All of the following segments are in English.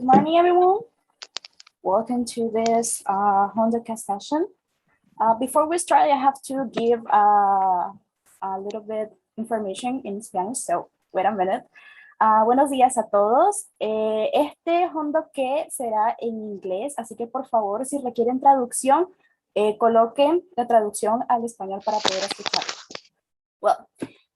morning, everyone. Welcome to this HondaCast session. Before we start, I have to give a little bit information in Spanish, so wait a minute. Buenos días a todos. Este HondaCast será en inglés, así que por favor, si requieren traducción, coloquen la traducción al español para poder escuchar. Well,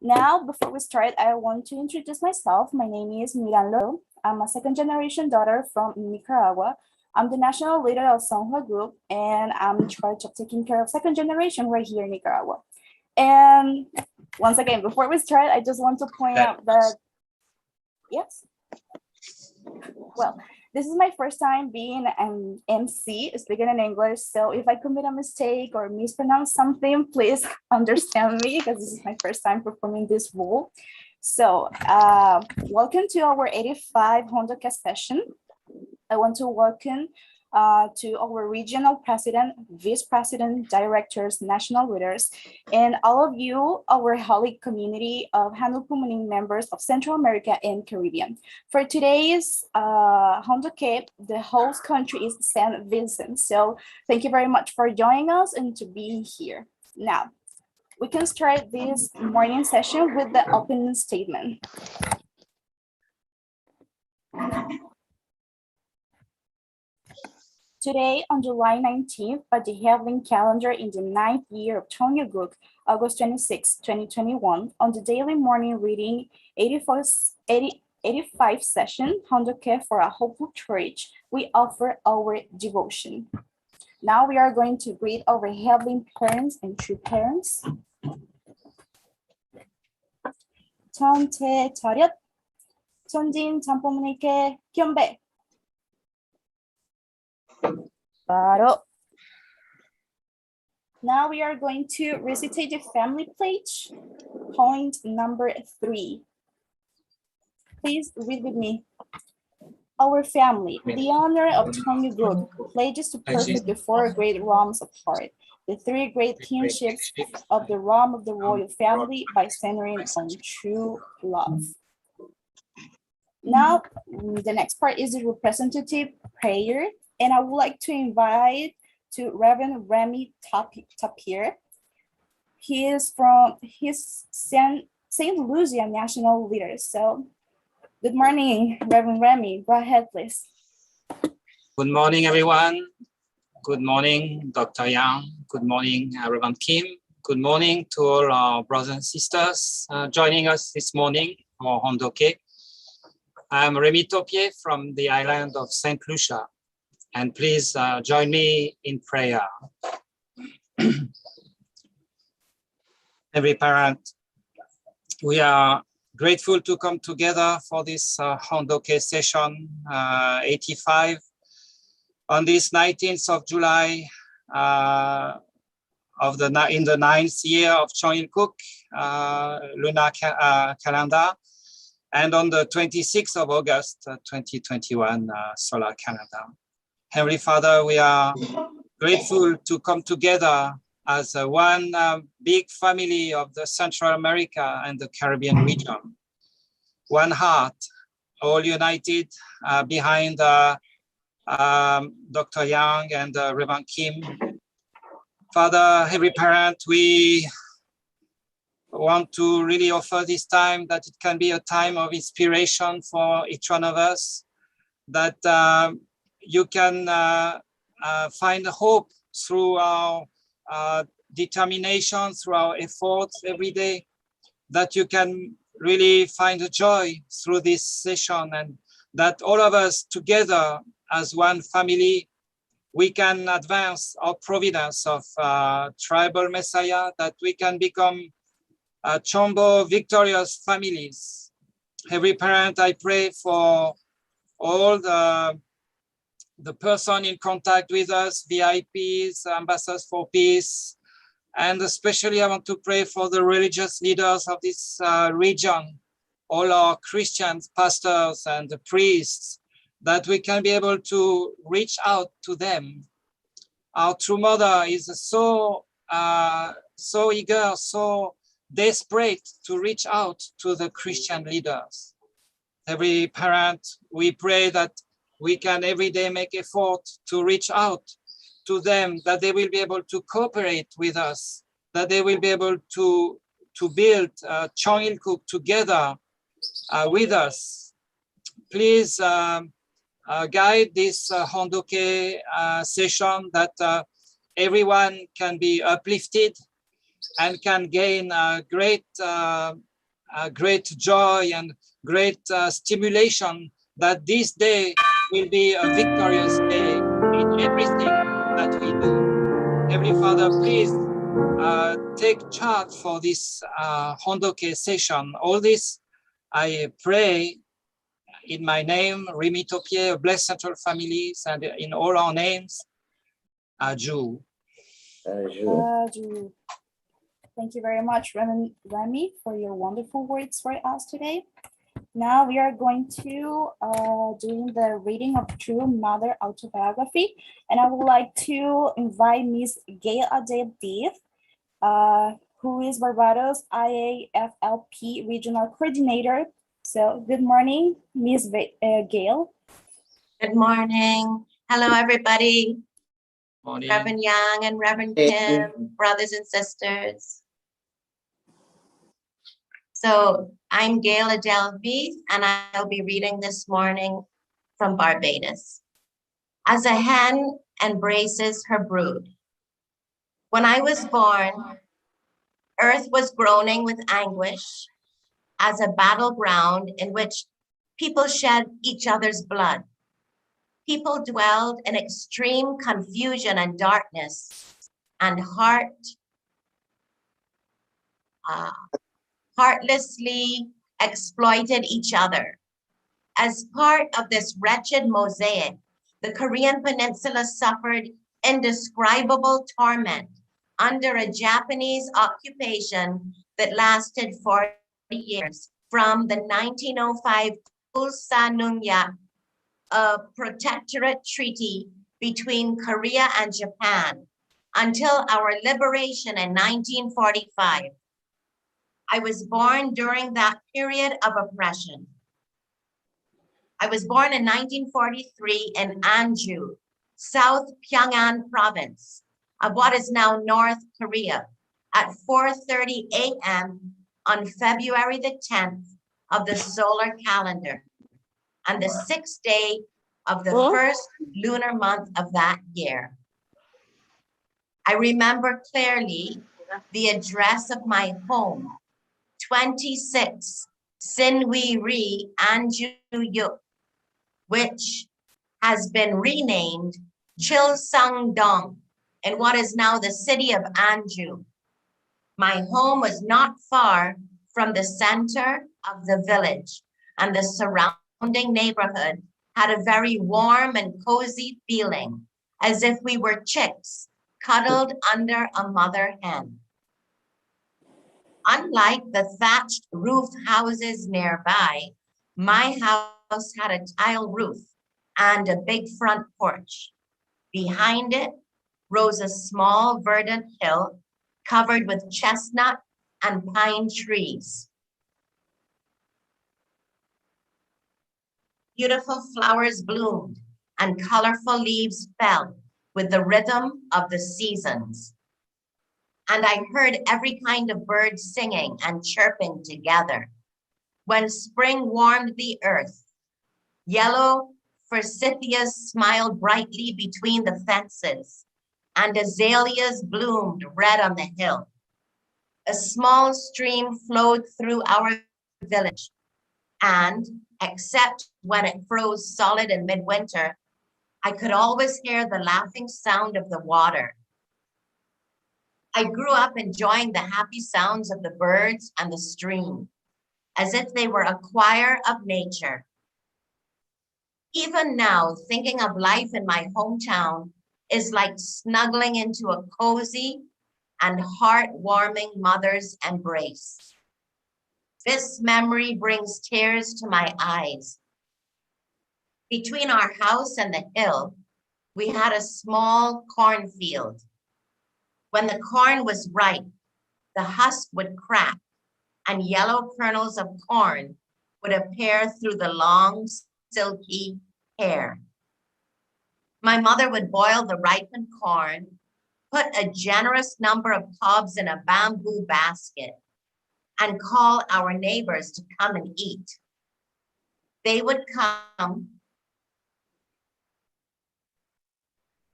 now, before we start, I want to introduce myself. My name is Miranda. I'm a second-generation daughter from Nicaragua. I'm the national leader of Songhua Group, and I'm in charge of taking care of second generation right here in Nicaragua. And once again, before we start, I just want to point out that, yes? Well, this is my first time being an MC, speaking in English. So if I commit a mistake or mispronounce something, please understand me because this is my first time performing this role. So welcome to our 85 HondaCast session. I want to welcome to our regional president, vice president, directors, national leaders, and all of you, our holy community of Hanul members of Central America and Caribbean. For today's HondaCast, the host country is St. Vincent. So thank you very much for joining us and to be here. Now, we can start this morning session with the opening statement. Today, on July 19th, by the Heavenly calendar in the 9th year of Tonyo Guk, August 26, 2021, on the daily morning reading 85 session, HondaCast for a Hopeful Church, we offer our devotion. Now we are going to greet our Heavenly parents and true parents. 전체 차렷, 천진 장부모님께 경배. 바로. Now we are going to recitate the family pledge, point number 3. Please read with me. Our family, the honor of Tonyo Group, pledges to perfect the 4 great realms of heart, the 3 great kinships of the realm of the royal family by centering on true love. Now, the next part is the representative prayer, and I would like to invite to Reverend Remy Tapir. He is from St. Lucia national leader. So, good morning, Reverend Remy. Go ahead, please. Good morning, everyone. Good morning, Dr. Yang. Good morning, Reverend Kim. Good morning to all our brothers and sisters joining us this morning for HondaCast. I'm Remy Tapir from the island of St. Lucia. And please join me in prayer. Every parent, we are grateful to come together for this HondaCast session 85 on this 19th of July in the 9th year of Chonil-Cook lunar calendar, and on the 26th of August 2021 solar calendar. Heavenly Father, we are grateful to come together as one big family of the Central America and the Caribbean region. One heart, all united behind Dr. Yang and Reverend Kim. Father, every parent, we want to really offer this time that it can be a time of inspiration for each one of us, that you can find hope through our determination, through our efforts every day, that you can really find a joy through this session, and that all of us together as one family, we can advance our providence of tribal Messiah, that we can become Chombo victorious families. Every parent, I pray for all the person in contact with us, VIPs, ambassadors for peace, and especially I want to pray for the religious leaders of this region, all our Christians, pastors, and the priests, that we can be able to reach out to them. Our true mother is so eager, so desperate to reach out to the Christian leaders. Every parent, we pray that we can every day make effort to reach out to them, that they will be able to cooperate with us, that they will be able to build Chongilkuk together with us. Please guide this Hondoke session, that everyone can be uplifted and can gain great joy and great stimulation, that this day will be a victorious day in everything that we do. Heavenly Father, please take charge for this Hondoke session. All this I pray in my name, Remy Topier, bless Central Families, and in all our names, Aju. Aju. Thank you very much, Remy, for your wonderful words for us today. Now we are going to doing the reading of True Mother Autobiography, and I would like to invite Miss Gail Adele Deeth, who is Barbados IAFLP Regional Coordinator. So good morning, Miss Gail. Good morning. Hello, everybody. Morning. Reverend Yang and Reverend Kim, brothers and sisters. So I'm Gail Adele Deeth, and I'll be reading this morning from Barbados. As a hen embraces her brood. When I was born, earth was groaning with anguish as a battleground in which people shed each other's blood. People dwelled in extreme confusion and darkness, and heartlessly exploited each other. As part of this wretched mosaic, the Korean Peninsula suffered indescribable torment under a Japanese occupation that lasted 40 years, from the 1905 Ulsan-Nunyak, a protectorate treaty between Korea and Japan, until our liberation in 1945. I was born during that period of oppression. I was born in 1943 in Anju, South Pyongan province of what is now North Korea, at 4:30 a.m. on February the 10th of the solar calendar, and the 6th day of the first lunar month of that year. I remember clearly the address of my home, 26 Sinwi Ri Anju Yuk, which has been renamed Chilsung-dong in what is now the city of Anju. My home was not far from the center of the village, and the surrounding neighborhood had a very warm and cozy feeling, as if we were chicks cuddled under a mother hen. Unlike the thatched roof houses nearby, my house had a tile roof and a big front porch. Behind it rose a small verdant hill covered with chestnut and pine trees. Beautiful flowers bloomed and colorful leaves fell with the rhythm of the seasons. And I heard every kind of bird singing and chirping together. When spring warmed the earth, yellow forsythias smiled brightly between the fences, and azaleas bloomed red on the hill. A small stream flowed through our village, and except when it froze solid in midwinter, I could always hear the laughing sound of the water. I grew up enjoying the happy sounds of the birds and the stream, as if they were a choir of nature. Even now, thinking of life in my hometown is like snuggling into a cozy and heartwarming mother's embrace. This memory brings tears to my eyes. Between our house and the hill, we had a small cornfield. When the corn was ripe, the husk would crack and yellow kernels of corn would appear through the long, silky hair. My mother would boil the ripened corn, put a generous number of cobs in a bamboo basket, and call our neighbors to come and eat. They would come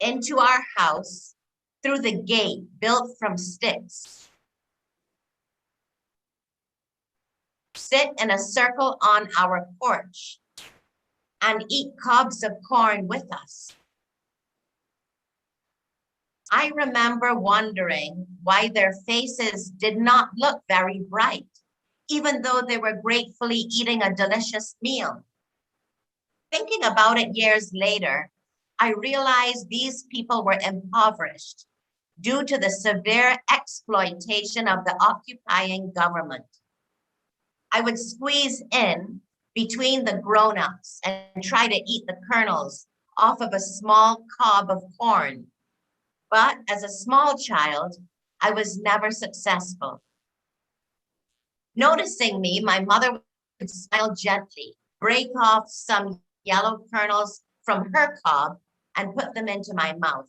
into our house through the gate built from sticks, sit in a circle on our porch, and eat cobs of corn with us. I remember wondering why their faces did not look very bright, even though they were gratefully eating a delicious meal. Thinking about it years later, I realized these people were impoverished due to the severe exploitation of the occupying government. I would squeeze in between the grown-ups and try to eat the kernels off of a small cob of corn. But as a small child, I was never successful. Noticing me, my mother would smile gently, break off some yellow kernels from her cob and put them into my mouth.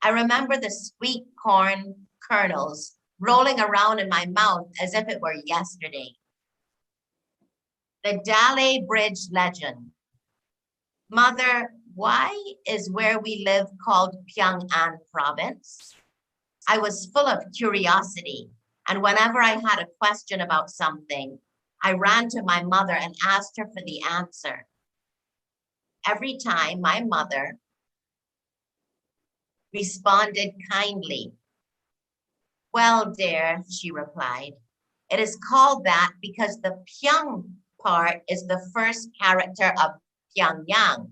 I remember the sweet corn kernels rolling around in my mouth as if it were yesterday. The Dale Bridge legend. Mother, why is where we live called Pyongan province? I was full of curiosity, and whenever I had a question about something, I ran to my mother and asked her for the answer. Every time my mother responded kindly. Well, dear, she replied, it is called that because the Pyong part is the first character of Pyongyang,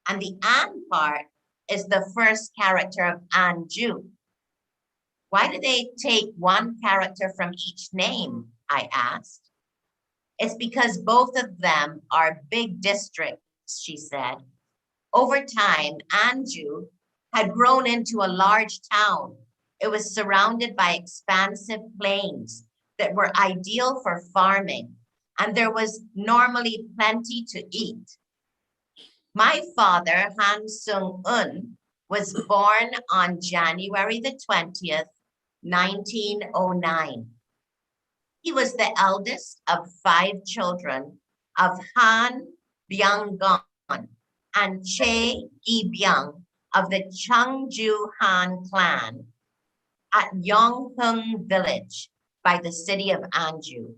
and the An part is the first character of Anju. Why do they take one character from each name? I asked. It's because both of them are big districts, she said. Over time, Anju had grown into a large town. It was surrounded by expansive plains that were ideal for farming, and there was normally plenty to eat. My father, Han Sung-un, was born on January the 20th, 1909. He was the eldest of 5 children of Han Byung-gon and Che Gi-byung of the Cheongju Han clan at Yonghung village by the city of Anju.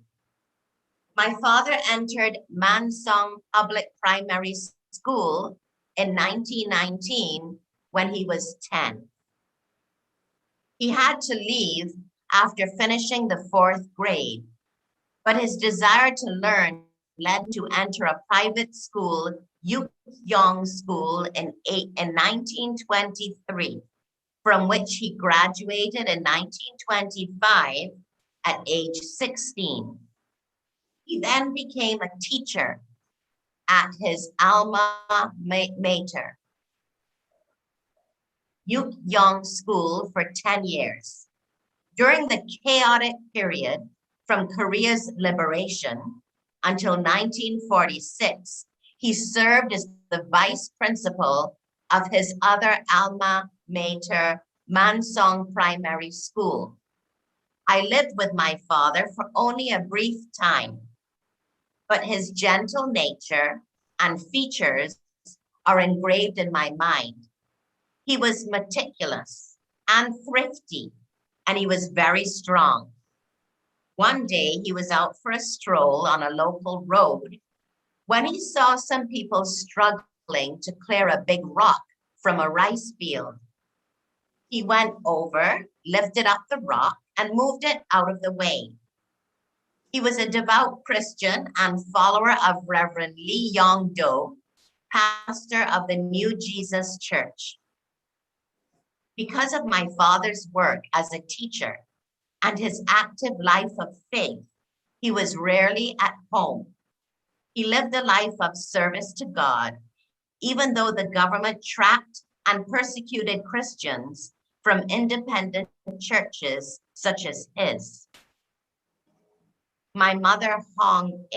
My father entered Mansong Public Primary School in 1919 when he was 10. He had to leave after finishing the 4th grade, but his desire to learn led him to enter a private school, Yukyong School, in 1923, from which he graduated in 1925 at age 16. He then became a teacher at his alma mater, Yukyong School, for 10 years. During the chaotic period from Korea's liberation until 1946, he served as the vice principal of his other alma mater, Mansong Primary School. I lived with my father for only a brief time, but his gentle nature and features are engraved in my mind. He was meticulous and thrifty, and he was very strong. One day he was out for a stroll on a local road when he saw some people struggling to clear a big rock from a rice field. He went over, lifted up the rock, and moved it out of the way. He was a devout Christian and follower of Reverend Lee Yong-do, pastor of the New Jesus Church. Because of my father's work as a teacher and his active life of faith, he was rarely at home. He lived a life of service to God, even though the government trapped and persecuted Christians from independent churches such as his. My mother, Hong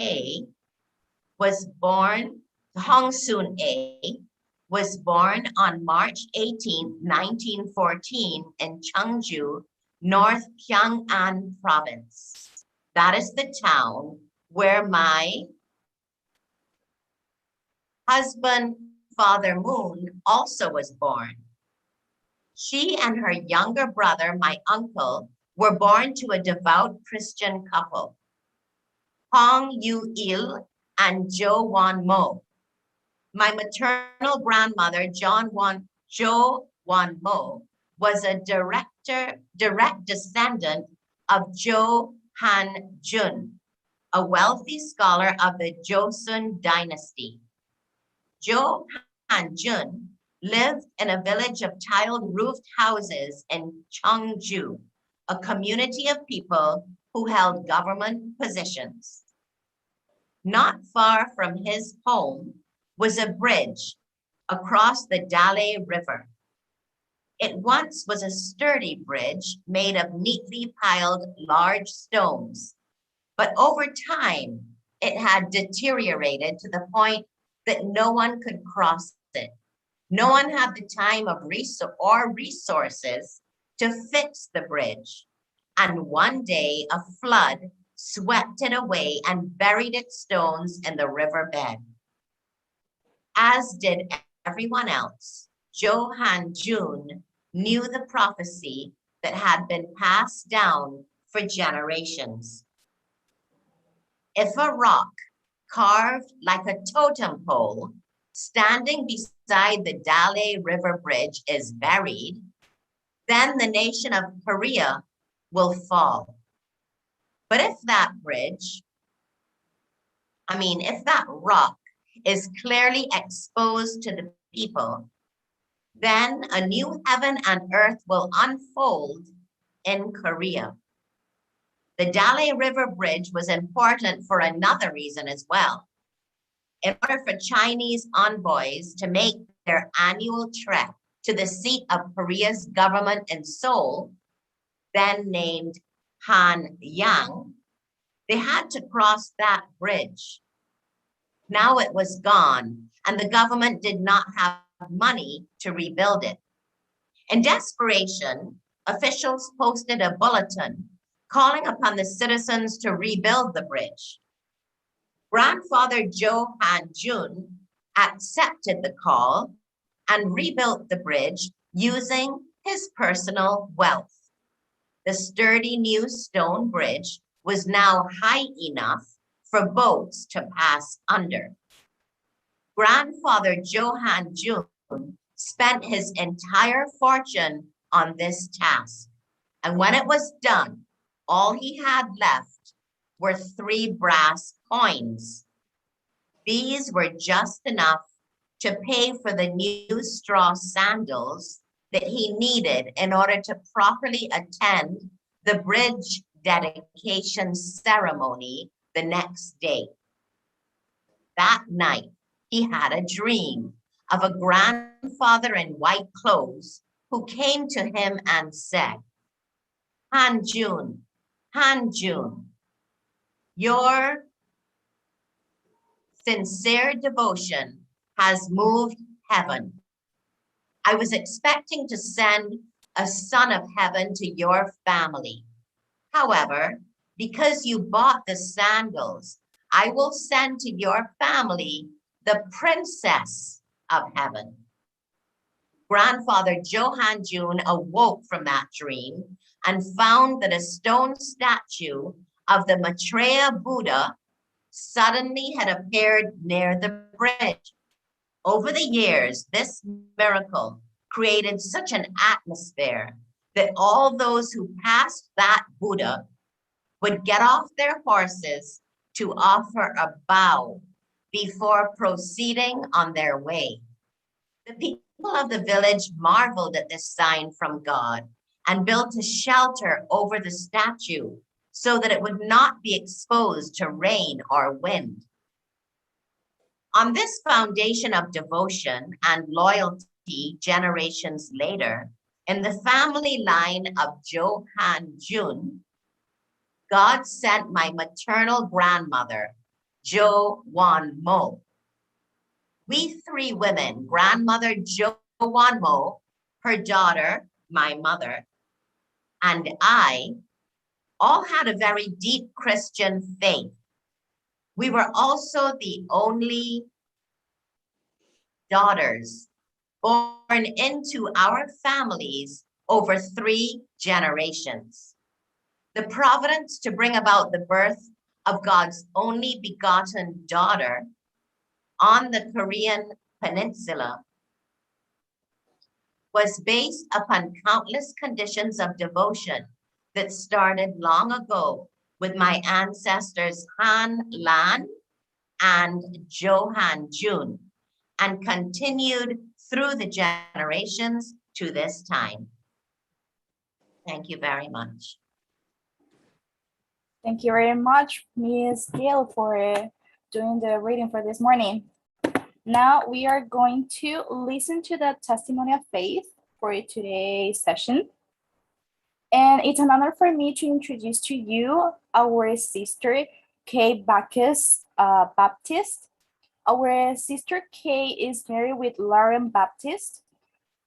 Soon-a, was born on March 18, 1914 in Cheongju, North Pyongan Province. That is the town where my husband, Father Moon, also was born. She and her younger brother, my uncle, were born to a devout Christian couple, Hong Yu-il and Jo Wan-mo. My maternal grandmother, Jo Wan-mo, was a direct descendant of Jo Han-jun, a wealthy scholar of the Joseon dynasty. Jo Han-jun lived in a village of tiled roofed houses in Cheongju, a community of people who held government positions. Not far from his home was a bridge across the Dale River. It once was a sturdy bridge made of neatly piled large stones, but over time, it had deteriorated to the point that no one could cross it. No one had the time or resources to fix the bridge. And one day, a flood swept it away and buried its stones in the riverbed. As did everyone else, Jo Han-jun knew the prophecy that had been passed down for generations. If a rock carved like a totem pole standing beside the Dale River Bridge is buried, then the nation of Korea will fall. But if that rock is clearly exposed to the people, then a new heaven and earth will unfold in Korea. The Dale River Bridge was important for another reason as well. In order for Chinese envoys to make their annual trek to the seat of Korea's government in Seoul, then named Hanyang, they had to cross that bridge. Now it was gone, and the government did not have money to rebuild it. In desperation, officials posted a bulletin calling upon the citizens to rebuild the bridge. Grandfather Jo Han-jun accepted the call and rebuilt the bridge using his personal wealth. The sturdy new stone bridge was now high enough for boats to pass under. Grandfather Jo Han-jun spent his entire fortune on this task. And when it was done, all he had left were 3 brass coins. These were just enough to pay for the new straw sandals that he needed in order to properly attend the bridge dedication ceremony the next day. That night, he had a dream of a grandfather in white clothes who came to him and said, Han-jun, Han-jun, your sincere devotion has moved heaven. I was expecting to send a son of heaven to your family. However, because you bought the sandals, I will send to your family the princess of heaven. Grandfather Jo Han-jun awoke from that dream and found that a stone statue of the Maitreya Buddha suddenly had appeared near the bridge. Over the years, this miracle created such an atmosphere that all those who passed that Buddha would get off their horses to offer a bow before proceeding on their way. The people of the village marveled at this sign from God and built a shelter over the statue so that it would not be exposed to rain or wind. On this foundation of devotion and loyalty generations later, in the family line of Jo Han-jun, God sent my maternal grandmother, Jo Wan-mo. We three women, grandmother Joanmo, her daughter, my mother, and I, all had a very deep Christian faith. We were also the only daughters born into our families over 3 generations. The providence to bring about the birth of God's only begotten daughter on the Korean peninsula was based upon countless conditions of devotion that started long ago with my ancestors Han Lan and Johan Jun, and continued through the generations to this time. Thank you very much. Thank you very much, Ms. Gail, for doing the reading for this morning. Now we are going to listen to the testimony of faith for today's session. And it's an honor for me to introduce to you our sister, Kay Bacchus Baptist. Our sister Kay is married with Lauren Baptist.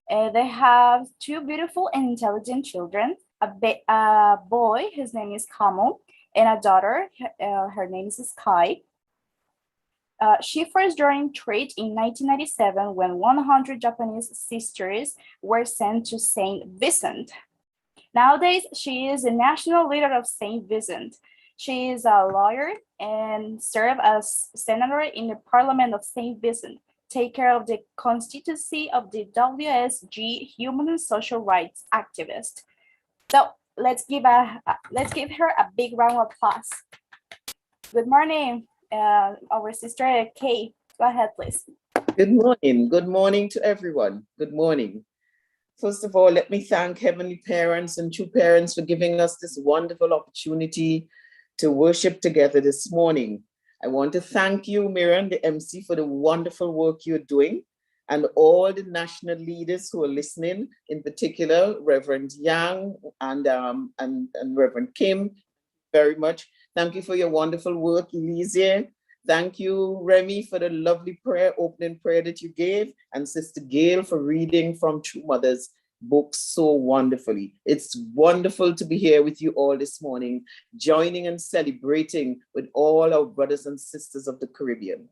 They have 2 beautiful and intelligent children, a boy, his name is Kamo, and a daughter, her name is Sky. She first joined trade in 1997 when 100 Japanese sisters were sent to St. Vincent. Nowadays, she is a national leader of St. Vincent. She is a lawyer and served as senator in the Parliament of St. Vincent, take care of the constituency of the WSG Human and Social Rights activist. So let's give her a big round of applause. Good morning, our sister Kay. Go ahead, please. Good morning. Good morning to everyone. Good morning. First of all, let me thank Heavenly Parents and True Parents for giving us this wonderful opportunity to worship together this morning. I want to thank you, Miriam, the MC, for the wonderful work you're doing, and all the national leaders who are listening, in particular, Reverend Yang and Reverend Kim, very much. Thank you for your wonderful work, Elysia. Thank you, Remy, for the lovely prayer, opening prayer that you gave, and Sister Gail for reading from True Mother's book so wonderfully. It's wonderful to be here with you all this morning, joining and celebrating with all our brothers and sisters of the Caribbean.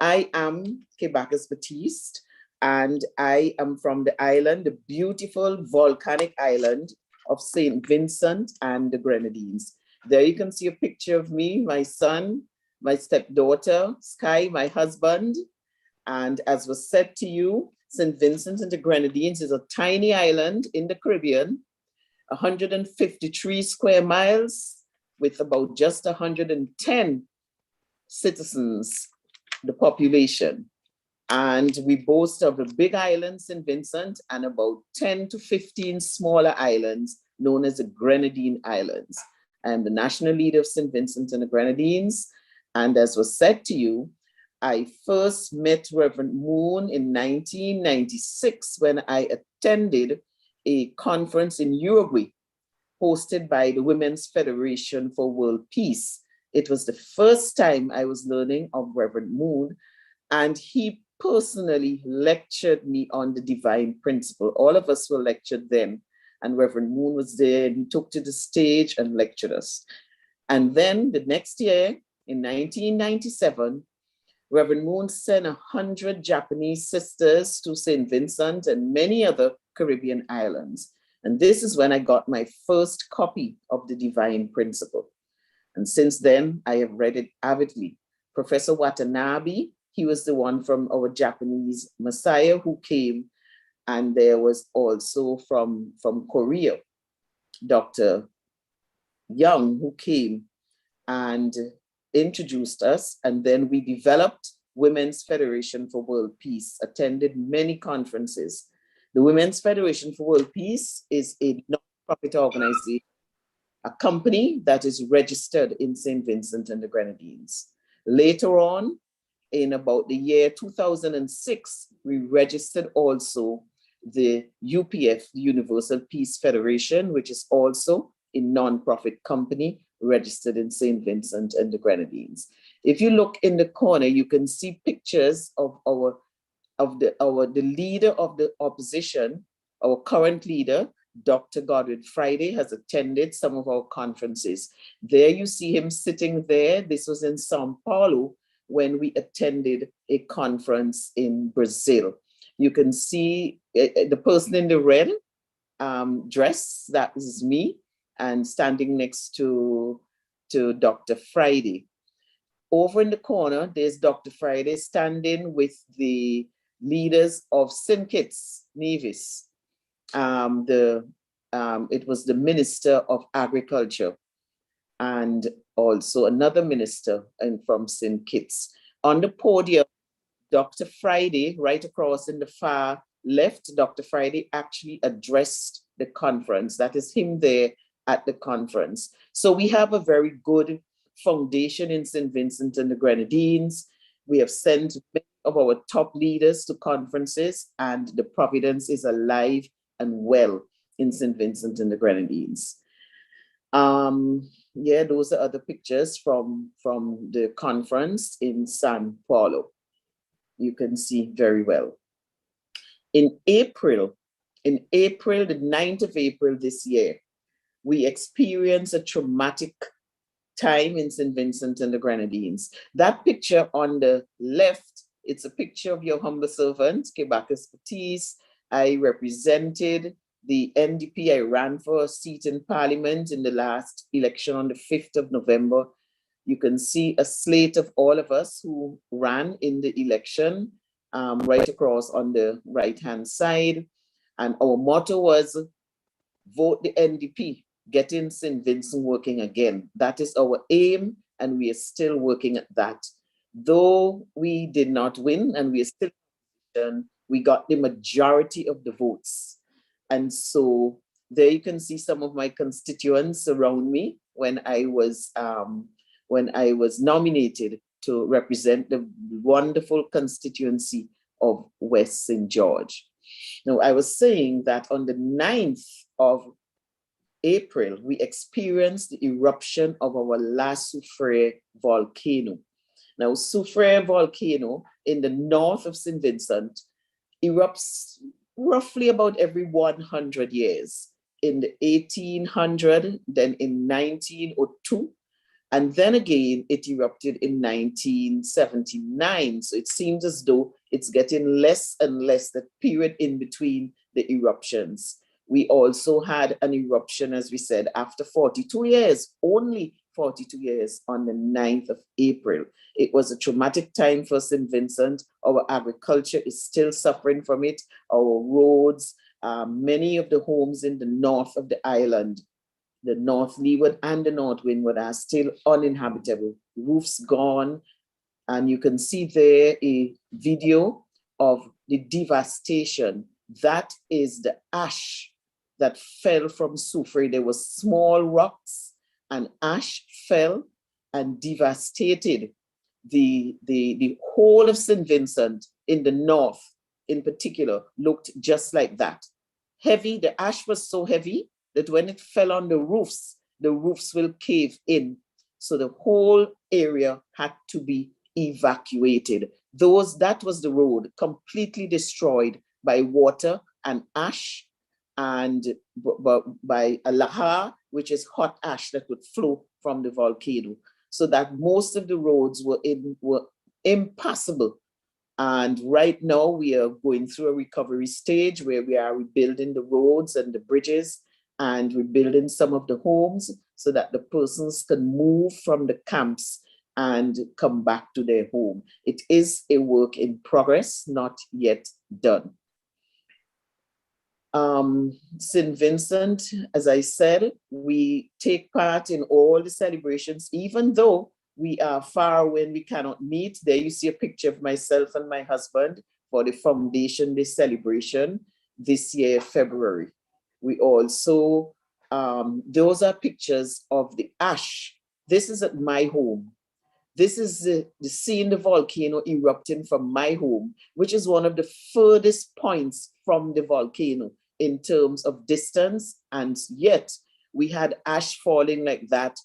I am Bacchus Baptiste, and I am from the island, the beautiful volcanic island of St. Vincent and the Grenadines. There you can see a picture of me, my son, my stepdaughter, Sky, my husband. And as was said to you, St. Vincent and the Grenadines is a tiny island in the Caribbean, 153 square miles with about just 110 citizens, the population. And we boast of a big island, St. Vincent, and about 10 to 15 smaller islands known as the Grenadine Islands. I am the national leader of St. Vincent and the Grenadines. And as was said to you, I first met Reverend Moon in 1996 when I attended a conference in Uruguay hosted by the Women's Federation for World Peace. It was the first time I was learning of Reverend Moon, and he personally lectured me on the divine principle. All of us were lectured then, and Reverend Moon was there, and he took to the stage and lectured us. And then the next year, in 1997, Reverend Moon sent 100 Japanese sisters to St. Vincent and many other Caribbean islands. And this is when I got my first copy of the Divine Principle. And since then, I have read it avidly. Professor Watanabe, he was the one from our Japanese Messiah who came. And there was also from Korea, Dr. Young, who came and introduced us, and then we developed Women's Federation for World Peace, attended many conferences. The Women's Federation for World Peace is a non-profit organization, a company that is registered in St. Vincent and the Grenadines. Later on, in about the year 2006, we registered also the UPF, the Universal Peace Federation, which is also a non-profit company registered in St. Vincent and the Grenadines. If you look in the corner, you can see pictures of the leader of the opposition, our current leader, Dr. Godwin Friday, has attended some of our conferences. There you see him sitting there. This was in Sao Paulo when we attended a conference in Brazil. You can see the person in the red dress, that is me, and standing next to Dr. Friday. Over in the corner, there's Dr. Friday standing with the leaders of St. Kitts Nevis. It was the Minister of Agriculture and also another minister from St. Kitts. On the podium, Dr. Friday, right across in the far left, Dr. Friday actually addressed the conference. That is him there at the conference. So we have a very good foundation in St. Vincent and the Grenadines. We have sent many of our top leaders to conferences, and the Providence is alive and well in St. Vincent and the Grenadines. Yeah, those are other pictures from the conference in Sao Paulo. You can see very well. In April, the 9th of April this year, we experienced a traumatic time in St. Vincent and the Grenadines. That picture on the left, it's a picture of your humble servant, Kebakis Patis. I represented the NDP. I ran for a seat in Parliament in the last election on the 5th of November. You can see a slate of all of us who ran in the election right across on the right-hand side. And our motto was, vote the NDP, getting St. Vincent working again. That is our aim, and we are still working at that. Though we did not win, and we are still, we got the majority of the votes. And so there you can see some of my constituents around me when I was nominated to represent the wonderful constituency of West St. George. Now, I was saying that on the 9th of April, we experienced the eruption of our La Soufrière volcano. Now, Soufrière volcano in the north of St. Vincent erupts roughly about every 100 years. In the 1800, then in 1902, and then again, it erupted in 1979. So it seems as though it's getting less and less, the period in between the eruptions. We also had an eruption, as we said, after 42 years, only 42 years, on the 9th of April. It was a traumatic time for St. Vincent. Our agriculture is still suffering from it. Our roads, many of the homes in the north of the island, the North Leeward and the North Windward, are still uninhabitable. Roofs gone. And you can see there a video of the devastation. That is the ash that fell from Soufrière. There were small rocks and ash fell and devastated the whole of St. Vincent in the north in particular looked just like that. Heavy, the ash was so heavy that when it fell on the roofs will cave in. So the whole area had to be evacuated. That was the road completely destroyed by water and ash, and by a lahar, which is hot ash that would flow from the volcano. So that most of the roads were impassable. And right now we are going through a recovery stage where we are rebuilding the roads and the bridges and rebuilding some of the homes so that the persons can move from the camps and come back to their home. It is a work in progress, not yet done. St. Vincent, as I said, we take part in all the celebrations, even though we are far when we cannot meet. There you see a picture of myself and my husband for the Foundation Day celebration this year, February. We also, those are pictures of the ash. This is at my home. This is seeing the volcano erupting from my home, which is one of the furthest points from the volcano in terms of distance. And yet we had ash falling like that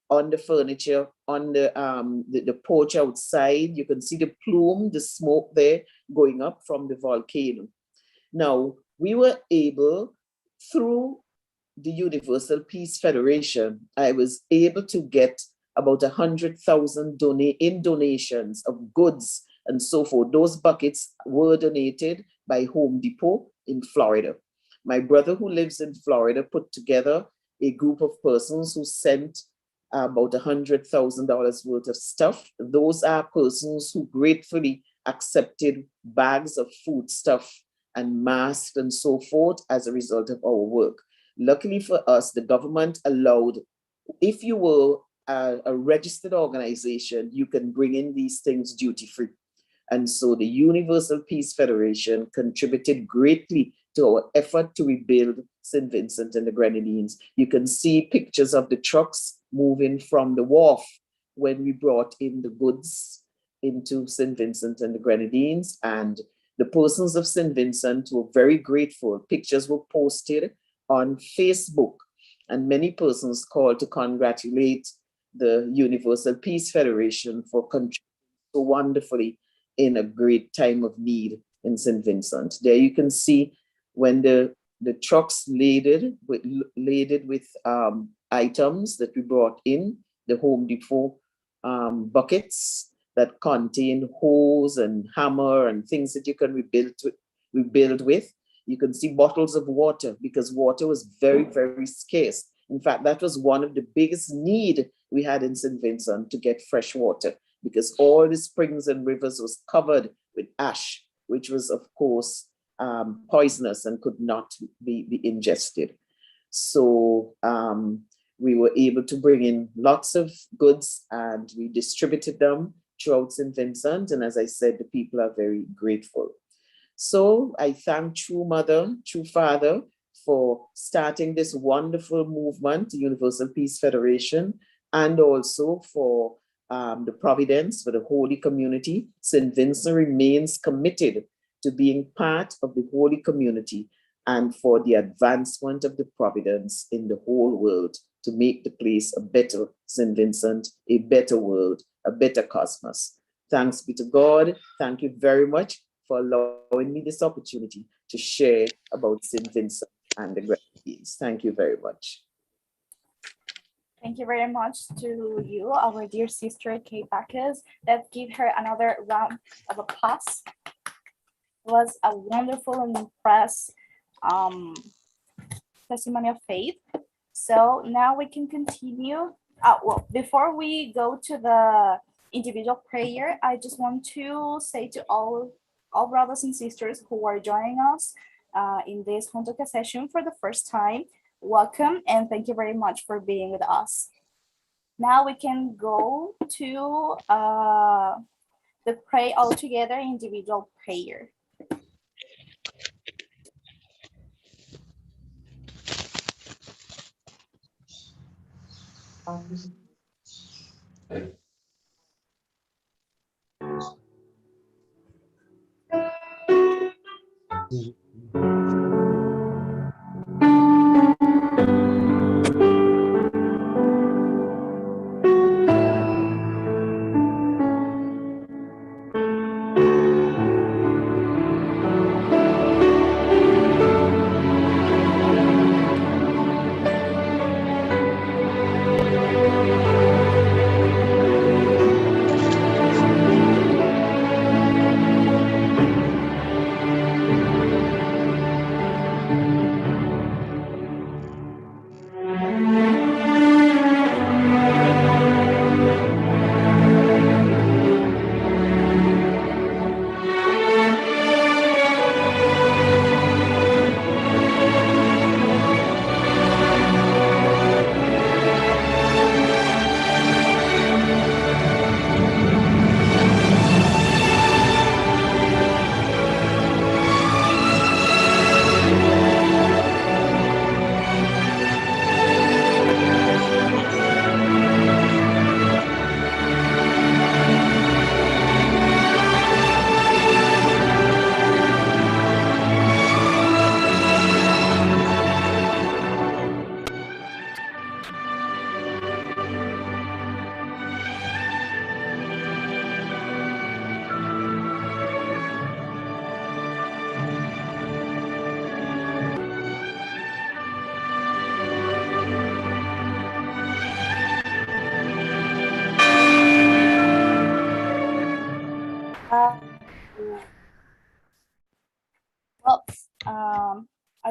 on the furniture, on the porch outside. You can see the plume, the smoke there going up from the volcano. Now, we were able, through the Universal Peace Federation, I was able to get about 100,000 in donations of goods and so forth. Those buckets were donated by Home Depot in Florida. My brother, who lives in Florida, put together a group of persons who sent about $100,000 worth of stuff. Those are persons who gratefully accepted bags of food stuff and masks and so forth as a result of our work. Luckily for us, the government allowed, if you were a registered organization, you can bring in these things duty-free. And so the Universal Peace Federation contributed greatly to our effort to rebuild St. Vincent and the Grenadines. You can see pictures of the trucks moving from the wharf when we brought in the goods into St. Vincent and the Grenadines. And the persons of St. Vincent were very grateful. Pictures were posted on Facebook, and many persons called to congratulate the Universal Peace Federation for contributing so wonderfully in a great time of need in St. Vincent. There you can see when the trucks laden with items that we brought in, the Home Depot buckets that contain hose and hammer and things that you can rebuild with. You can see bottles of water, because water was very, very scarce. In fact, that was one of the biggest need we had in St. Vincent, to get fresh water, because all the springs and rivers was covered with ash, which was, of course, poisonous and could not be ingested. So we were able to bring in lots of goods, and we distributed them throughout St. Vincent. And as I said, the people are very grateful. So I thank True Mother, True Father, for starting this wonderful movement, the Universal Peace Federation, and also for the Providence, for the Holy Community. St. Vincent remains committed to being part of the Holy Community and for the advancement of the Providence in the whole world, to make the place a better St. Vincent, a better world, a better cosmos. Thanks be to God. Thank you very much for allowing me this opportunity to share about St. Vincent and the Grenadines. Thank you very much. Thank you very much to you, our dear sister, Kate Bacchus. Let's give her another round of applause. It was a wonderful and impressive testimony of faith. So now we can continue. Well, before we go to the individual prayer, I just want to say to all brothers and sisters who are joining us in this Hondoka session for the first time, welcome, and thank you very much for being with us. Now we can go to the pray all together individual prayer.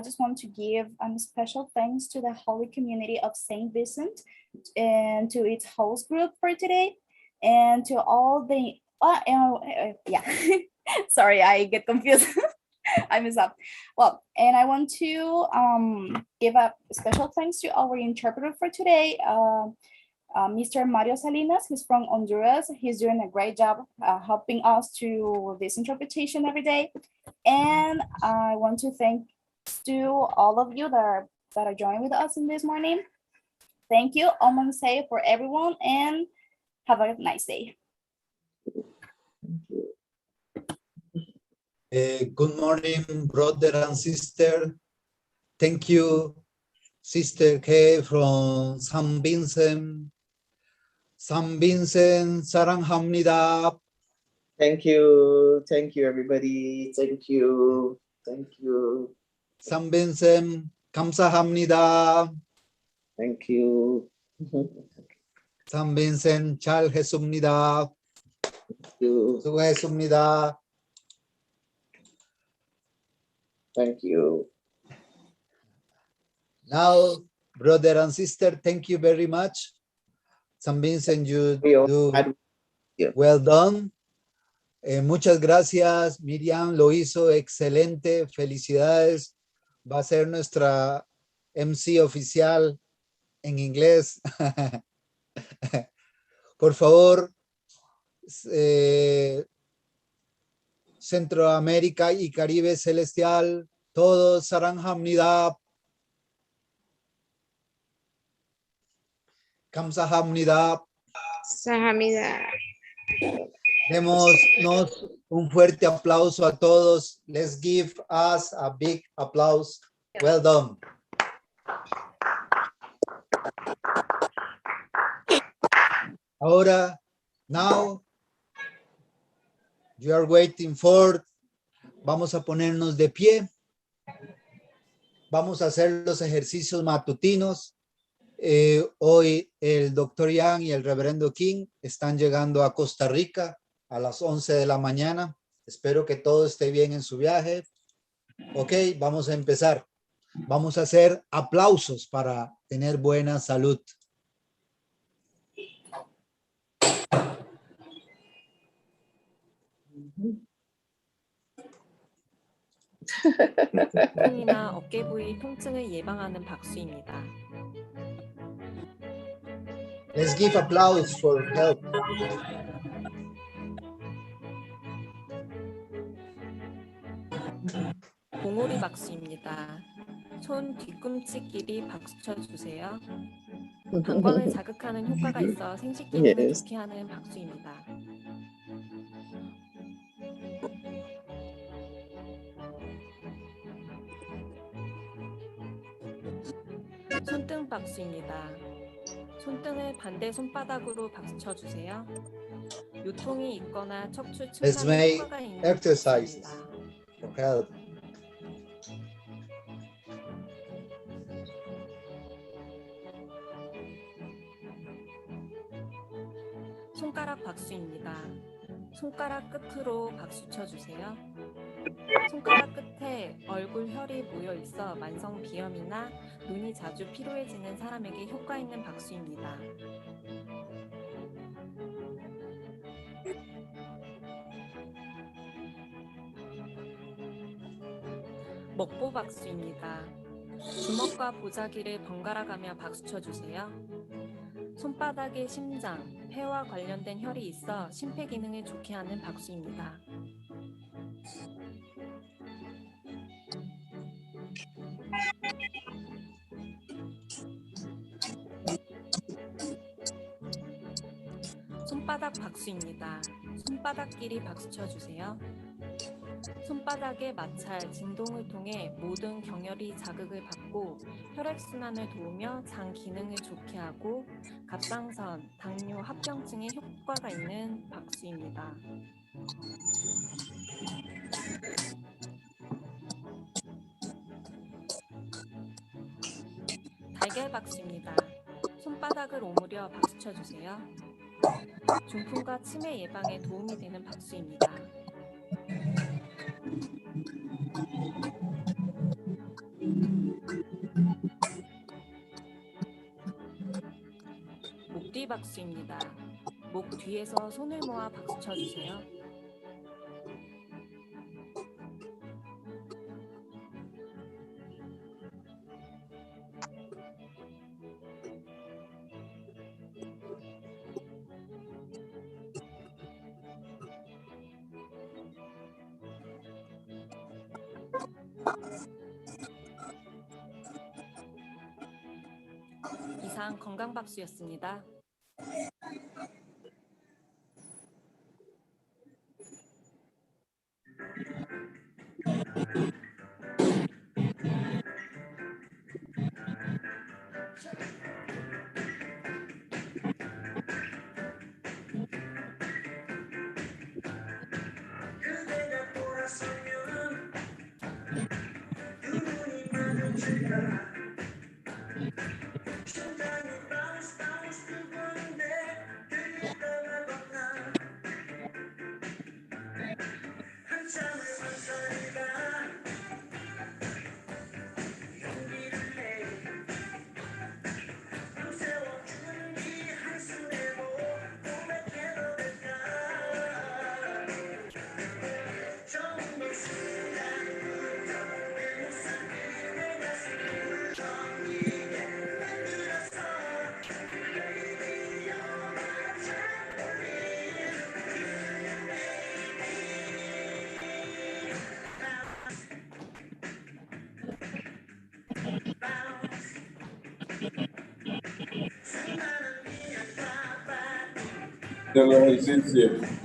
just want to give special thanks to the Holy Community of St. Vincent and to its host group for today, and to all the, yeah, sorry, I get confused. I mess up. Well, and I want to give a special thanks to our interpreter for today, Mr. Mario Salinas. He's from Honduras. He's doing a great job helping us to this interpretation every day. And I want to thank to all of you that are joining with us in this morning. Thank you. Omonse for everyone, and have a nice day. Good morning, brother and sister. Thank you, Sister K from San Vincent. San Vincent, 사랑합니다. Thank you, everybody. Thank you. San Vincent, 감사합니다. Thank you. San Vincent, 잘 했습니다. 수고했습니다. Thank you. Now, brother and sister, thank you very much. San Vincent, you do well done. Muchas gracias, Miriam, lo hizo excelente. Felicidades. Va a ser nuestra MC oficial en inglés. Por favor, Centroamérica y Caribe Celestial, todos 사랑합니다. 감사합니다. Démonos un fuerte aplauso a todos. Let's give us a big applause. Well done. Ahora, now, you are waiting for, vamos a ponernos de pie. Vamos a hacer los ejercicios matutinos. Hoy el doctor Yang y el reverendo King están llegando a Costa Rica a las 11 de la mañana. Espero que todo esté bien en su viaje. Ok, vamos a empezar. Vamos a hacer aplausos para tener buena salud. 통이나 어깨 부위 통증을 예방하는 박수입니다. Let's give applause for help. 봉오리 박수입니다. 손 뒤꿈치끼리 박수 쳐주세요. 방광을 자극하는 효과가 있어 생식 기능을 Yes. 좋게 하는 박수입니다. 손등 박수입니다. 손등을 반대 손바닥으로 박수 쳐주세요. 요통이 있거나 척추 Let's 측만에 make 효과가 있는 exercise 박수입니다. for help. 손가락 박수입니다. 손가락 끝으로 박수 쳐주세요. 손가락 끝에 얼굴 혈이 모여 있어 만성 비염이나 눈이 자주 피로해지는 사람에게 효과 있는 박수입니다. 먹보 박수입니다. 주먹과 보자기를 번갈아 가며 박수 쳐주세요. 손바닥에 심장, 폐와 관련된 혈이 있어 심폐 기능을 좋게 하는 박수입니다. 손바닥 박수입니다. 손바닥끼리 박수 쳐주세요. 손바닥의 마찰, 진동을 통해 모든 경혈이 자극을 받고 혈액순환을 도우며 장 기능을 좋게 하고 갑상선, 당뇨, 합병증에 효과가 있는 박수입니다. 달걀 박수입니다. 손바닥을 오므려 박수 쳐주세요. 중풍과 치매 예방에 도움이 되는 박수입니다. 박수입니다. 목 뒤에서 손을 모아 박수 쳐주세요. 이상 건강박수였습니다. de los ejercicios.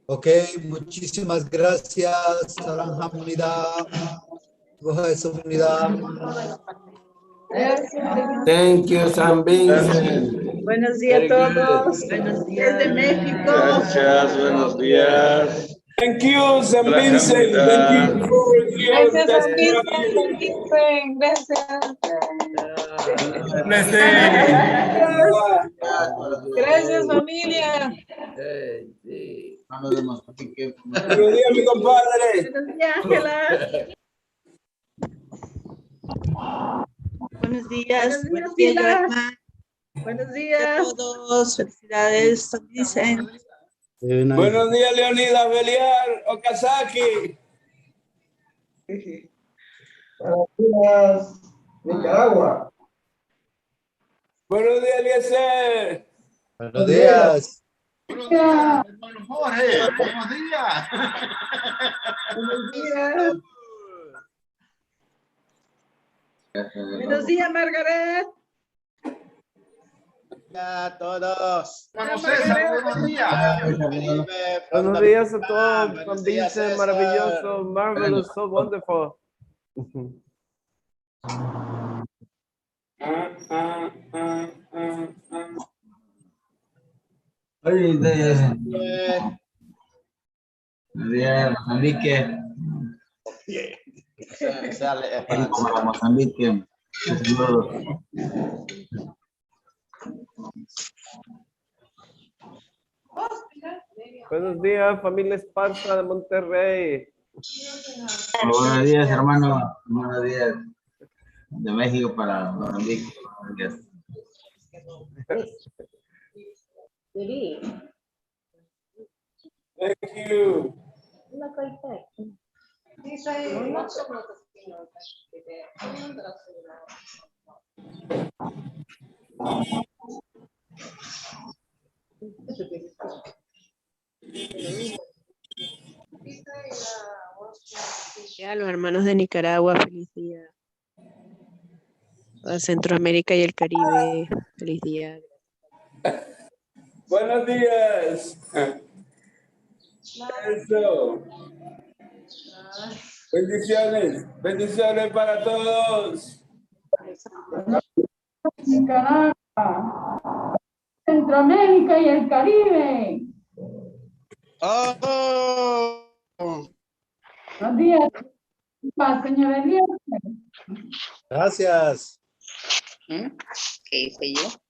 Ok, muchísimas gracias. Salamhamnida. Thank you, San Vincent. Buenos días a todos. Buenos días. Desde México. Gracias, buenos días. Thank you, San Gracias, Vincent. Hamida. Thank you for your Gracias, testimony. Gracias. Gracias, familia. Buenos días, mi compadre. Buenos días, Ángela. Buenos días. Buenos días, Pilar. Joana. Buenos A días. todos. Felicidades, San Vicente. Buenos días, Leonidas Beliar Okazaki. Buenos días, Nicaragua. Buenos días, Eliezer. Buenos días. Buenos días, hermano Jorge. Buenos días. Buenos días. Buenos días, Margaret. A todos. Hermano César, buenos días. Buenos días a todos. Buenos días, César. Maravilloso, marvelous, so wonderful. Oye, de Mozambique. Sale Para Mozambique. Saludos. Buenos días, familia Esparza de Monterrey. Buenos días, hermano. Buenos días. De México para Mozambique. Gracias. Thank you. A los hermanos de Nicaragua, feliz día. A Centroamérica y el Caribe, feliz día. Buenos días. Eso. Bendiciones. Bendiciones para todos. Nicaragua, Centroamérica y el Caribe. Buenos días, señora Elías. Gracias. ¿Qué hice yo?